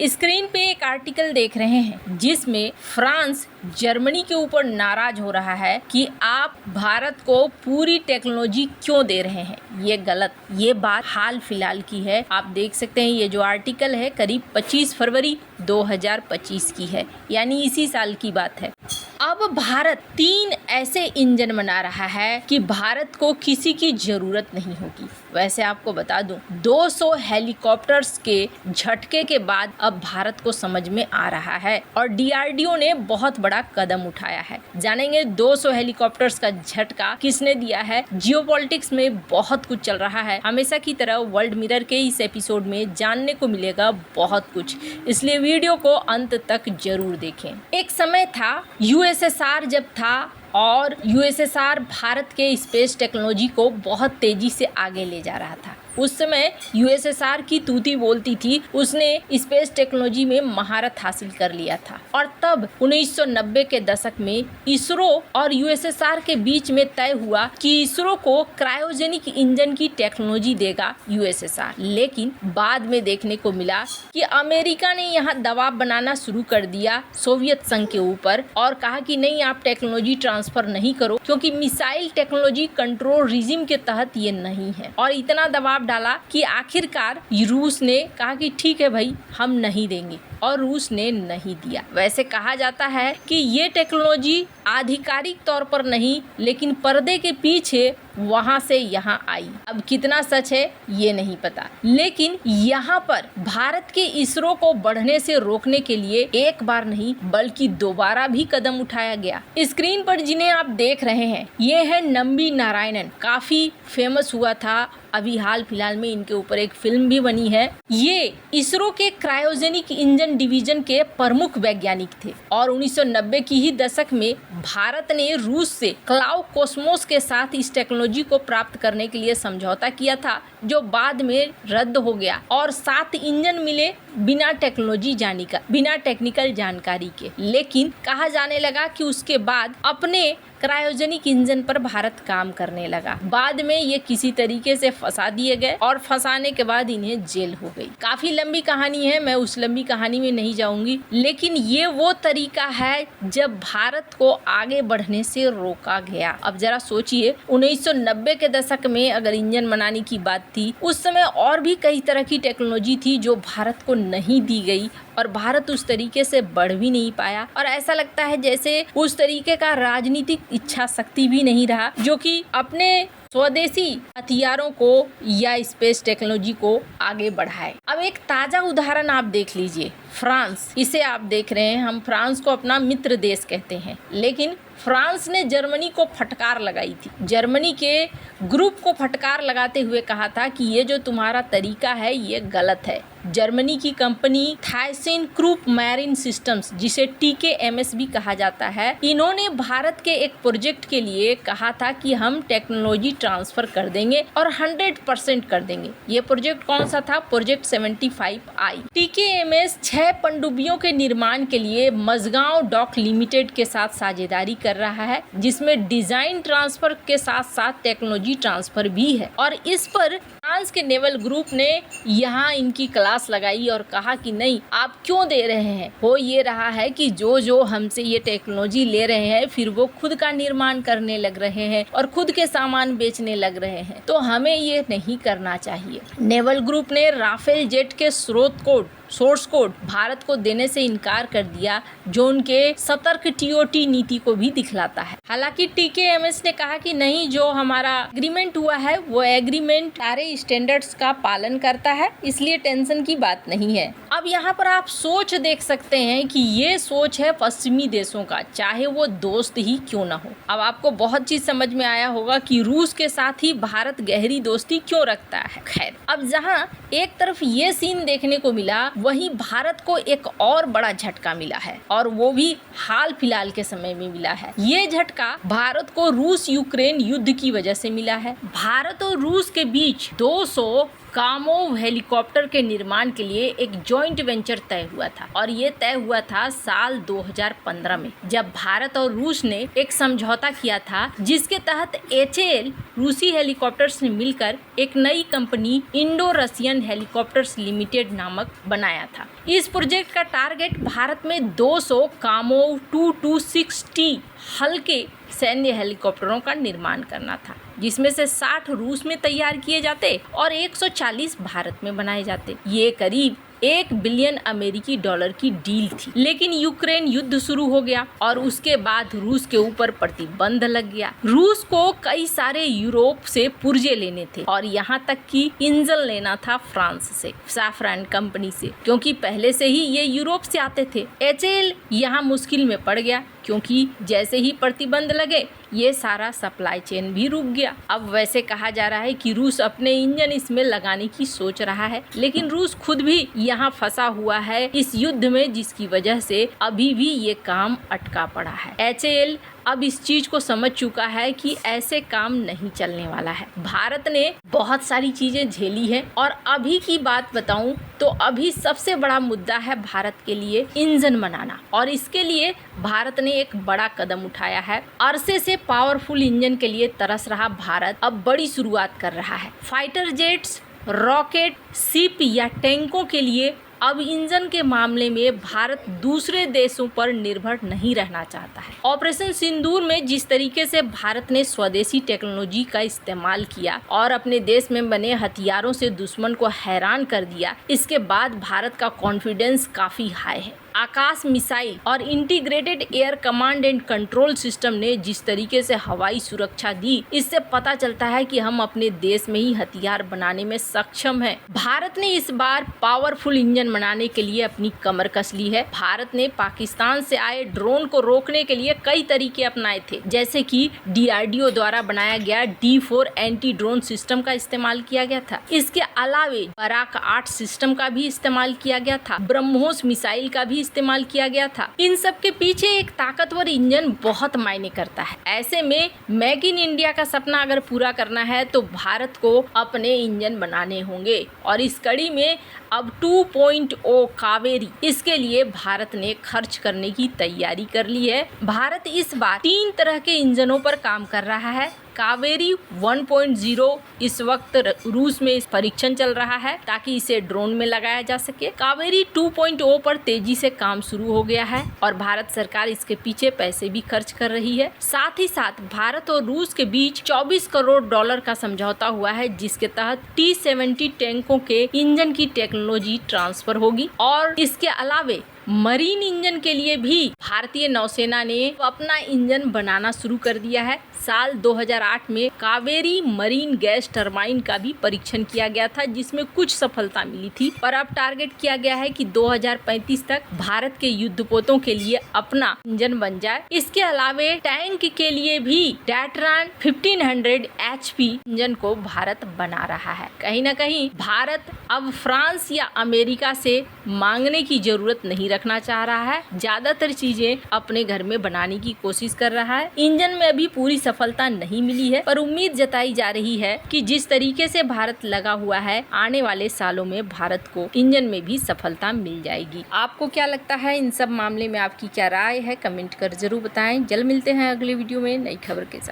Screen पे एक article देख रहे हैं जिसमें फ्रांस जर्मनी के ऊपर नाराज हो रहा है कि आप भारत को पूरी टेक्नोलॉजी क्यों दे रहे हैं। ये गलत, ये बात हाल फिलहाल की है। आप देख सकते हैं ये जो आर्टिकल है करीब 25 फरवरी 2025 की है, यानी इसी साल की बात है। अब भारत 3 ऐसे इंजन बना रहा है कि भारत को किसी की जरूरत नहीं होगी। वैसे आपको बता दूं, 200 हेलीकॉप्टर्स के झटके के बाद अब भारत को समझ में आ रहा है और डीआरडीओ ने बहुत बड़ा कदम उठाया है। जानेंगे 200 हेलीकॉप्टर्स का झटका किसने दिया है। जियोपॉलिटिक्स में बहुत कुछ चल रहा है, हमेशा की तरह वर्ल्ड मिरर के इस एपिसोड में जानने को मिलेगा बहुत कुछ, इसलिए वीडियो को अंत तक जरूर देखें। एक समय था यूएसएसआर जब था और यूएसएसआर भारत के स्पेस टेक्नोलॉजी को बहुत तेजी से आगे ले जा रहा था। उस समय यूएसएसआर की तूती बोलती थी, उसने स्पेस टेक्नोलॉजी में महारत हासिल कर लिया था। और तब 1990 के दशक में इसरो और यूएसएसआर के बीच में तय हुआ कि इसरो को क्रायोजेनिक इंजन की टेक्नोलॉजी देगा यूएसएसआर। लेकिन बाद में देखने को मिला कि अमेरिका ने यहाँ दबाव बनाना शुरू कर दिया सोवियत संघ के ऊपर और कहा कि नहीं, आप टेक्नोलॉजी ट्रांसफर नहीं करो क्योंकि मिसाइल टेक्नोलॉजी कंट्रोल रिजिम के तहत ये नहीं है। और इतना दबाव डाला कि आखिरकार रूस ने कहा कि ठीक है भाई, हम नहीं देंगे, और रूस ने नहीं दिया। वैसे कहा जाता है कि ये टेक्नोलॉजी आधिकारिक तौर पर नहीं, लेकिन पर्दे के पीछे वहां से यहाँ आई। अब कितना सच है ये नहीं पता, लेकिन यहाँ पर भारत के इसरो को बढ़ने से रोकने के लिए एक बार नहीं बल्कि दोबारा भी कदम उठाया गया। स्क्रीन पर जिन्हें आप देख रहे हैं ये है नंबी नारायणन, काफी फेमस हुआ था। अभी हाल फिलहाल में इनके ऊपर एक फिल्म भी बनी है। ये इसरो के क्रायोजेनिक इंजन डिवीजन के प्रमुख वैज्ञानिक थे और 1990 की ही दशक में भारत ने रूस से क्लाउ कोस्मोस के साथ इस टेक्नोलॉजी को प्राप्त करने के लिए समझौता किया था, जो बाद में रद्द हो गया और 7 इंजन मिले बिना टेक्निकल जानकारी के। लेकिन कहा जाने लगा कि उसके बाद अपने क्रायोजेनिक इंजन पर भारत काम करने लगा। बाद में ये किसी तरीके से फंसा दिए गए और फंसाने के बाद इन्हें जेल हो गई। काफी लंबी कहानी है, मैं उस लंबी कहानी में नहीं जाऊंगी, लेकिन ये वो तरीका है जब भारत को आगे बढ़ने से रोका गया। अब जरा सोचिए, 1990 के दशक में अगर इंजन बनाने की बात थी, उस समय और भी कई तरह की टेक्नोलॉजी थी जो भारत को नहीं दी गई और भारत उस तरीके से बढ़ भी नहीं पाया। और ऐसा लगता है जैसे उस तरीके का राजनीतिक इच्छा शक्ति भी नहीं रहा जो कि अपने स्वदेशी हथियारों को या स्पेस टेक्नोलॉजी को आगे बढ़ाए। अब एक ताजा उदाहरण आप देख लीजिए, फ्रांस। इसे आप देख रहे हैं, हम फ्रांस को अपना मित्र देश कहते हैं, लेकिन फ्रांस ने जर्मनी को फटकार लगाई थी। जर्मनी के ग्रुप को फटकार लगाते हुए कहा था कि ये जो तुम्हारा तरीका है ये गलत है। जर्मनी की कंपनी थाइसिन क्रूप मैरिन सिस्टम्स, जिसे TKMS भी कहा जाता है, इन्होंने भारत के एक प्रोजेक्ट के लिए कहा था कि हम टेक्नोलॉजी ट्रांसफर कर देंगे और 100% कर देंगे। ये प्रोजेक्ट कौन सा था? Project 75I। TKMS 6 पनडुब्बियों के निर्माण के लिए मझगांव डॉक लिमिटेड के साथ साझेदारी कर रहा है, जिसमें डिजाइन ट्रांसफर के साथ साथ टेक्नोलॉजी ट्रांसफर भी है। और इस पर फ्रांस के नेवल ग्रुप ने यहाँ इनकी क्लास लगाई और कहा कि नहीं, आप क्यों दे रहे हैं। हो ये रहा है कि जो हमसे ये टेक्नोलॉजी ले रहे हैं फिर वो खुद का निर्माण करने लग रहे हैं और खुद के सामान बेचने लग रहे हैं, तो हमें ये नहीं करना चाहिए। नेवल ग्रुप ने राफेल जेट के सोर्स कोड भारत को देने से इनकार कर दिया, जो उनके सतर्क TOT नीति को भी दिखलाता है। हालांकि TKMS ने कहा कि नहीं, जो हमारा एग्रीमेंट हुआ है वो एग्रीमेंट सारे स्टैंडर्ड्स का पालन करता है, इसलिए टेंशन की बात नहीं है। अब यहाँ पर आप सोच देख सकते हैं कि ये सोच है पश्चिमी देशों का, चाहे वो दोस्त ही क्यों ना हो। अब आपको बहुत चीज समझ में आया होगा कि रूस के साथ ही भारत गहरी दोस्ती क्यों रखता है। खैर, अब जहाँ एक तरफ ये सीन देखने को मिला, वहीं भारत को एक और बड़ा झटका मिला है और वो भी हाल फिलहाल के समय में मिला है। ये झटका भारत को रूस यूक्रेन युद्ध की वजह से मिला है। भारत और रूस के बीच 200 कामोव हेलीकॉप्टर के निर्माण के लिए एक जॉइंट वेंचर तय हुआ था और ये तय हुआ था साल 2015 में, जब भारत और रूस ने एक समझौता किया था जिसके तहत HAL रूसी हेलीकॉप्टर्स ने मिलकर एक नई company Indo Russian helicopters limited नामक बनाया था। इस प्रोजेक्ट का टारगेट भारत में 200 कामोव TU-260 हल्के सैन्य हेलीकॉप्टरों का निर्माण करना था, जिसमें से 60 रूस में तैयार किए जाते और 140 भारत में बनाए जाते। ये करीब $1 बिलियन अमेरिकी डॉलर की डील थी, लेकिन यूक्रेन युद्ध शुरू हो गया और उसके बाद रूस के ऊपर प्रतिबंध लग गया। रूस को कई सारे यूरोप से पुर्जे लेने थे और यहाँ तक कि इंजन लेना था फ्रांस से, सैफरन कंपनी से, क्योंकि पहले से ही ये यूरोप से आते थे। HAL यहाँ मुश्किल में पड़ गया क्योंकि जैसे ही प्रतिबंध लगे ये सारा सप्लाई चेन भी रुक गया। अब वैसे कहा जा रहा है कि रूस अपने इंजन इसमें लगाने की सोच रहा है, लेकिन रूस खुद भी यहाँ फंसा हुआ है इस युद्ध में, जिसकी वजह से अभी भी ये काम अटका पड़ा है। HAL अब इस चीज को समझ चुका है कि ऐसे काम नहीं चलने वाला है। भारत ने बहुत सारी चीजें झेली है और अभी की बात बताऊं तो अभी सबसे बड़ा मुद्दा है भारत के लिए इंजन बनाना, और इसके लिए भारत ने एक बड़ा कदम उठाया है। अरसे से पावरफुल इंजन के लिए तरस रहा भारत अब बड़ी शुरुआत कर रहा है। फाइटर जेट्स, रॉकेट, शिप या टैंकों के लिए अब इंजन के मामले में भारत दूसरे देशों पर निर्भर नहीं रहना चाहता है। ऑपरेशन सिंदूर में जिस तरीके से भारत ने स्वदेशी टेक्नोलॉजी का इस्तेमाल किया और अपने देश में बने हथियारों से दुश्मन को हैरान कर दिया, इसके बाद भारत का कॉन्फिडेंस काफी हाई है। आकाश मिसाइल और integrated air command and control system ने जिस तरीके से हवाई सुरक्षा दी, इससे पता चलता है कि हम अपने देश में ही हथियार बनाने में सक्षम हैं। भारत ने इस बार पावरफुल इंजन बनाने के लिए अपनी कमर कस ली है। भारत ने पाकिस्तान से आए ड्रोन को रोकने के लिए कई तरीके अपनाए थे, जैसे कि DRDO द्वारा बनाया गया D4 एंटी ड्रोन सिस्टम का इस्तेमाल किया गया था। इसके अलावे बराक 8 सिस्टम का भी इस्तेमाल किया गया था, ब्रह्मोस मिसाइल का भी इस्तेमाल किया गया था। इन सब के पीछे एक ताकतवर इंजन बहुत मायने करता है। ऐसे में मेक इन इंडिया का सपना अगर पूरा करना है तो भारत को अपने इंजन बनाने होंगे, और इस कड़ी में अब 2.0 कावेरी, इसके लिए भारत ने खर्च करने की तैयारी कर ली है। भारत इस बार 3 तरह के इंजनों पर काम कर रहा है। कावेरी 1.0 इस वक्त रूस में इस परीक्षण चल रहा है ताकि इसे ड्रोन में लगाया जा सके। कावेरी 2.0 पर तेजी से काम शुरू हो गया है और भारत सरकार इसके पीछे पैसे भी खर्च कर रही है। साथ ही साथ भारत और रूस के बीच $24 करोड़ का समझौता हुआ है, जिसके तहत T-70 टैंकों के इंजन की टेक्नोलॉजी ट्रांसफर होगी। और इसके अलावे मरीन इंजन के लिए भी भारतीय नौसेना ने अपना इंजन बनाना शुरू कर दिया है। साल 2008 में कावेरी मरीन गैस टरबाइन का भी परीक्षण किया गया था, जिसमें कुछ सफलता मिली थी, पर अब टारगेट किया गया है कि 2035 तक भारत के युद्धपोतों के लिए अपना इंजन बन जाए। इसके अलावे टैंक के लिए भी डैटरान 1500 HP इंजन को भारत बना रहा है। कहीं न कहीं भारत अब फ्रांस या अमेरिका से मांगने की जरूरत नहीं रखना चाह रहा है, ज्यादातर चीजें अपने घर में बनाने की कोशिश कर रहा है। इंजन में अभी पूरी सफलता नहीं मिली है, पर उम्मीद जताई जा रही है कि जिस तरीके से भारत लगा हुआ है, आने वाले सालों में भारत को इंजन में भी सफलता मिल जाएगी। आपको क्या लगता है इन सब मामले में, आपकी क्या राय है, कमेंट कर जरूर बताएं। जल्द मिलते हैं अगले वीडियो में नई खबर के साथ।